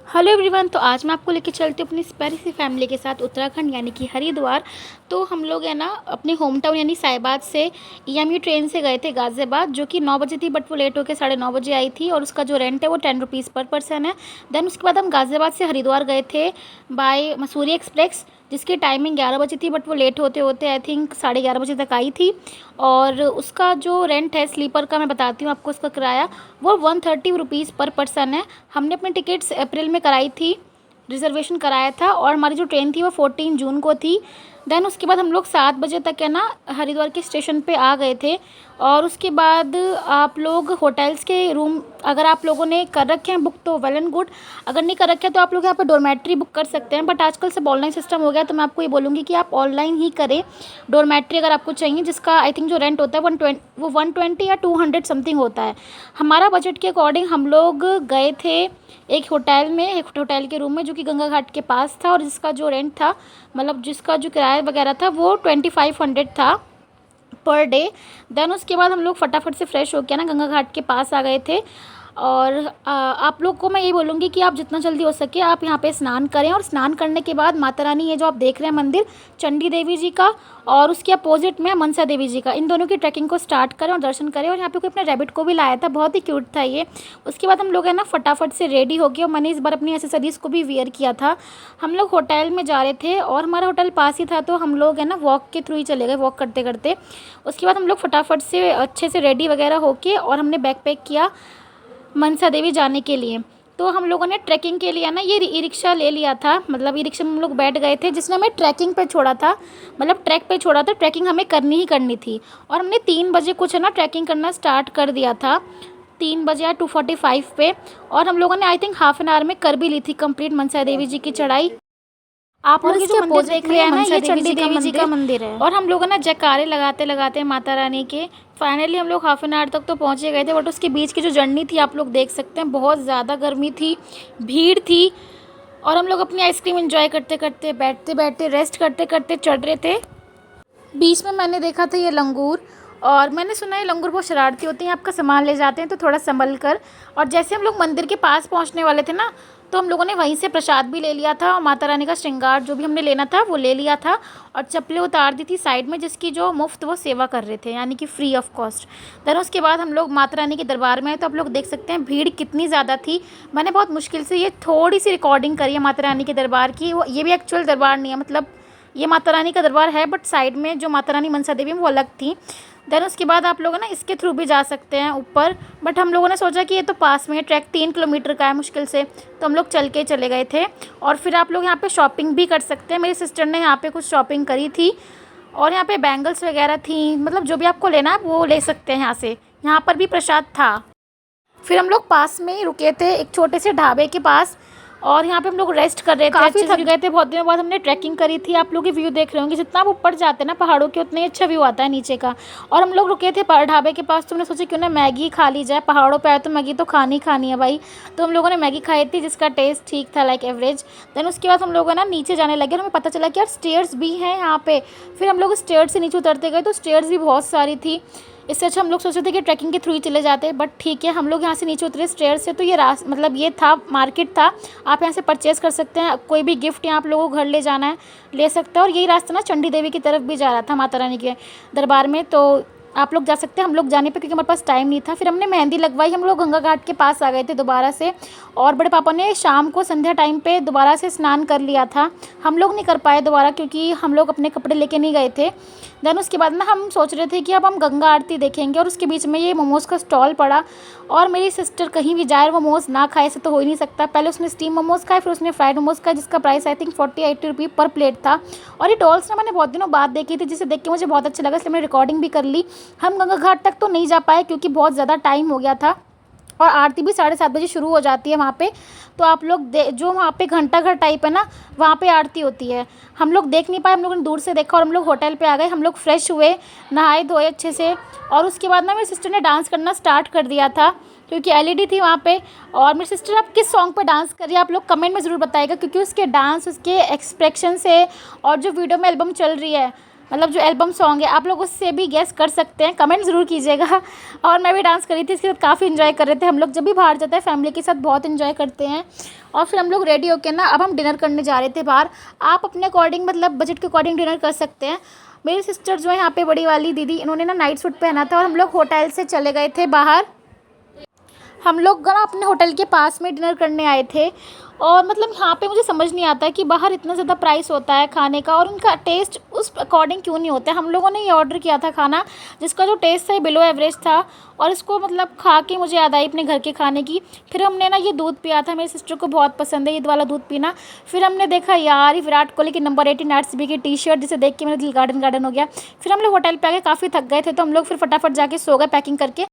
Hello everyone. तो आज मैं आपको लेके चलती हूँ अपनी प्यारी सी फैमिली के साथ उत्तराखंड यानी कि हरिद्वार। तो हम लोग है ना अपने होम टाउन यानी साहिबाद से ईएमयू ट्रेन से गए थे गाज़ियाबाद, जो कि 9 बजे थी, बट वो लेट होकर 9:30 बजे आई थी और उसका जो रेंट है वो 10 रुपीज़ पर पर्सन है। देन उसके बाद हम गाज़ियाबाद से हरिद्वार गए थे बाय मसूरी एक्सप्रेस, जिसकी टाइमिंग 11 बजे थी, बट वो लेट होते होते आई थिंक 11:30 बजे तक आई थी। और उसका जो रेंट है स्लीपर का मैं बताती हूँ आपको, उसका किराया वो 130 रुपीज़ पर पर्सन है। हमने अपनी टिकट्स अप्रैल में कराई थी, रिजर्वेशन कराया था, और हमारी जो ट्रेन थी वो 14 जून को थी। देन उसके बाद हम लोग 7 बजे तक है ना हरिद्वार के स्टेशन पे आ गए थे। और उसके बाद आप लोग होटल्स के रूम अगर आप लोगों ने कर रखे हैं बुक तो वेल एंड गुड, अगर नहीं कर रखे हैं तो आप लोग यहाँ पे डोरमेट्री बुक कर सकते हैं। बट आजकल सब ऑनलाइन सिस्टम हो गया, तो मैं आपको ये बोलूँगी कि आप ऑनलाइन ही करें डोरमेट्री अगर आपको चाहिए, जिसका आई थिंक जो रेंट होता है 120 या 200 समथिंग होता है। हमारा बजट के अकॉर्डिंग हम लोग गए थे एक होटल में, एक होटल के रूम में, जो कि गंगा घाट के पास था, और जिसका जो रेंट था मतलब जिसका जो किराया वगैरह था वो 2500 था पर डे। देन उसके बाद हम लोग फटाफट से फ्रेश होकर ना गंगा घाट के पास आ गए थे। और आप लोग को मैं ये बोलूँगी कि आप जितना जल्दी हो सके आप यहाँ पे स्नान करें, और स्नान करने के बाद माता रानी, ये जो आप देख रहे हैं मंदिर चंडी देवी जी का, और उसके अपोजिट में मनसा देवी जी का, इन दोनों की ट्रैकिंग को स्टार्ट करें और दर्शन करें। और यहाँ पे कोई अपने रैबिट को भी लाया था, बहुत ही क्यूट था ये। उसके बाद हम लोग है ना फटाफट से रेडी हो गए, और मैंने इस बार अपनी एसेसरीज़ को भी वियर किया था। हम लोग होटल में जा रहे थे और हमारा होटल पास ही था, तो हम लोग है ना वॉक के थ्रू ही चले गए, वॉक करते करते। उसके बाद हम लोग फटाफट से अच्छे से रेडी वगैरह होके, और हमने बैग पैक किया मनसा देवी जाने के लिए। तो हम लोगों ने ट्रैकिंग के लिए ना ये ई रिक्शा ले लिया था, मतलब ई रिक्शा में हम लोग बैठ गए थे, जिसने हमें ट्रैकिंग पे छोड़ा था, मतलब ट्रैक पे छोड़ा था। ट्रैकिंग हमें करनी ही करनी थी, और हमने 3 बजे कुछ है ना ट्रैकिंग करना स्टार्ट कर दिया था, 3 बजे या 2:45 पे। और हम लोगों ने I think half an hour में कर भी ली थी कंप्लीट मनसा देवी जी की चढ़ाई। आप लोग ये जो मंदिर देख रहे हैं ना, ये चंडी देवी जी का मंदिर है। और हम लोगों ने जयकारे लगाते लगाते माता रानी के फाइनली हम लोग हाफ एन आवर तक तो पहुंचे गए थे। बट उसके बीच की जो जर्नी थी आप लोग देख सकते हैं, बहुत ज़्यादा गर्मी थी, भीड़ थी, और हम लोग अपनी आइसक्रीम एंजॉय करते करते, बैठते बैठते, रेस्ट करते करते चढ़ रहे थे। बीच में मैंने देखा था ये लंगूर, और मैंने सुना है लंगूर बहुत शरारती होते हैं, आपका सामान ले जाते हैं तो थोड़ा संभल कर। और जैसे हम लोग मंदिर के पास पहुंचने वाले थे ना, तो हम लोगों ने वहीं से प्रसाद भी ले लिया था, और माता रानी का श्रृंगार जो भी हमने लेना था वो ले लिया था, और चप्पलें उतार दी थी साइड में, जिसकी जो मुफ्त वो सेवा कर रहे थे, यानी कि फ्री ऑफ कॉस्ट। देन उसके बाद हम लोग माता रानी के दरबार में आए, तो आप लोग देख सकते हैं भीड़ कितनी ज़्यादा थी। मैंने बहुत मुश्किल से ये थोड़ी सी रिकॉर्डिंग करी है माता रानी के दरबार की। वो ये भी एक्चुअल दरबार नहीं है, मतलब ये माता रानी का दरबार है, बट साइड में जो माता रानी मनसा देवी वो अलग थी। देन उसके बाद आप लोग ना इसके थ्रू भी जा सकते हैं ऊपर, बट हम लोगों ने सोचा कि ये तो पास में है, ट्रैक 3 किलोमीटर का है मुश्किल से, तो हम लोग चल के चले गए थे। और फिर आप लोग यहाँ पे शॉपिंग भी कर सकते हैं। मेरी सिस्टर ने यहाँ पे कुछ शॉपिंग करी थी, और यहाँ पे बैंगल्स वगैरह थी, मतलब जो भी आपको लेना है वो ले सकते हैं यहाँ से। यहाँ पर भी प्रसाद था। फिर हम लोग पास में ही रुके थे एक छोटे से ढाबे के पास, और यहाँ पे हम लोग रेस्ट कर रहे थे। काफ़ी थक गए थे, बहुत दिनों बाद हमने ट्रैकिंग करी थी। आप लोग ये व्यू देख रहे होंगे, जितना आप ऊपर जाते हैं ना पहाड़ों के, उतना ही अच्छा व्यू आता है नीचे का। और हम लोग रुके थे ढाबे के पास, तो हमने सोचा क्यों ना मैगी खा ली जाए, पहाड़ों पे आए तो मैगी तो खानी खानी है भाई। तो हम लोगों ने मैगी खाई थी, जिसका टेस्ट ठीक था, लाइक एवरेज। देन उसके बाद हम लोग ना नीचे जाने लगे, और हमें पता चला कि यार स्टेयर्स भी हैं यहाँ पे। फिर हम लोग स्टेयर्स से नीचे उतरते गए, तो स्टेयर्स भी बहुत सारी थी। इससे अच्छा हम लोग सोचे थे कि ट्रैकिंग के थ्रू ही चले जाते, बट ठीक है हम लोग यहाँ से नीचे उतरे स्टेयर से। तो ये मतलब ये था मार्केट था, आप यहाँ से परचेज़ कर सकते हैं, कोई भी गिफ्ट यहाँ आप लोगों को घर ले जाना है ले सकते हैं। और यही रास्ता ना चंडी देवी की तरफ भी जा रहा था माता रानी के दरबार में, तो आप लोग जा सकते हैं। हम लोग जाने पे क्योंकि हमारे पास टाइम नहीं था, फिर हमने मेहंदी लगवाई। हम लोग गंगा घाट के पास आ गए थे दोबारा से, और बड़े पापा ने शाम को संध्या टाइम पे दोबारा से स्नान कर लिया था। हम लोग नहीं कर पाए दोबारा, क्योंकि हम लोग अपने कपड़े लेके नहीं गए थे। देन उसके बाद ना हम सोच रहे थे कि अब हम गंगा आरती देखेंगे, और उसके बीच में ये मोमोज़ का स्टॉल पड़ा। और मेरी सिस्टर कहीं भी जाए मोमोज़ ना खाए ऐसे तो हो ही नहीं सकता। पहले उसने स्टीम मोमोज़ खाए, फिर उसने फ्राइड मोमोज़ खाए, जिसका प्राइस आई थिंक 40-80 रुपये पर प्लेट था। और ये टॉल्स ना मैंने बहुत दिनों बाद देखी थी, जिसे देख के मुझे बहुत अच्छा लगा, इसलिए मैंने रिकॉर्डिंग भी कर ली। हम गंगा घाट तक तो नहीं जा पाए क्योंकि बहुत ज़्यादा टाइम हो गया था, और आरती भी 7:30 बजे शुरू हो जाती है वहाँ पे। तो आप लोग जो वहाँ पे घंटा घर टाइप है ना, वहाँ पे आरती होती है। हम लोग देख नहीं पाए, हम लोगों ने दूर से देखा, और हम लोग होटल पे आ गए। हम लोग फ्रेश हुए, नहाए धोए अच्छे से, और उसके बाद ना मेरी सिस्टर ने डांस करना स्टार्ट कर दिया था, क्योंकि एलईडी थी वहाँ पे। और मेरी सिस्टर आप किस सॉन्ग पे डांस कर रही है आप लोग कमेंट में ज़रूर बताइएगा, क्योंकि उसके डांस, उसके एक्सप्रेशन से, और जो वीडियो में एल्बम चल रही है मतलब जो एल्बम सॉन्ग है, आप लोग उससे भी गेस कर सकते हैं, कमेंट ज़रूर कीजिएगा। और मैं भी डांस करी थी, इसके साथ काफ़ी इन्जॉय कर रहे थे हम लोग। जब भी बाहर जाते हैं फैमिली के साथ बहुत इन्जॉय करते हैं। और फिर हम लोग रेडी होके ना अब हम डिनर करने जा रहे थे बाहर। आप अपने अकॉर्डिंग मतलब बजट के अकॉर्डिंग डिनर कर सकते हैं। मेरी सिस्टर जो है यहाँ पे बड़ी वाली दीदी, इन्होंने ना नाइट सूट पहना था और हम लोग होटल से चले गए थे बाहर। हम लोग ना अपने होटल के पास में डिनर करने आए थे। और मतलब यहाँ पे मुझे समझ नहीं आता है कि बाहर इतना ज़्यादा प्राइस होता है खाने का और उनका टेस्ट उस अकॉर्डिंग क्यों नहीं होता है। हम लोगों ने ये ऑर्डर किया था खाना, जिसका जो टेस्ट था बिलो एवरेज था। और इसको मतलब खा के मुझे याद आई अपने घर के खाने की। फिर हमने ना ये दूध पिया था, मेरी सिस्टर को बहुत पसंद है ये वाला दूध पीना। फिर हमने देखा यार ये विराट कोहली की नंबर 18 आरसीबी की टी शर्ट, जिसे देख के मेरा दिल गार्डन गार्डन हो गया। फिर हम लोग होटल पे आके काफ़ी थक गए थे, तो हम लोग फिर फटाफट जाके सो गए पैकिंग करके।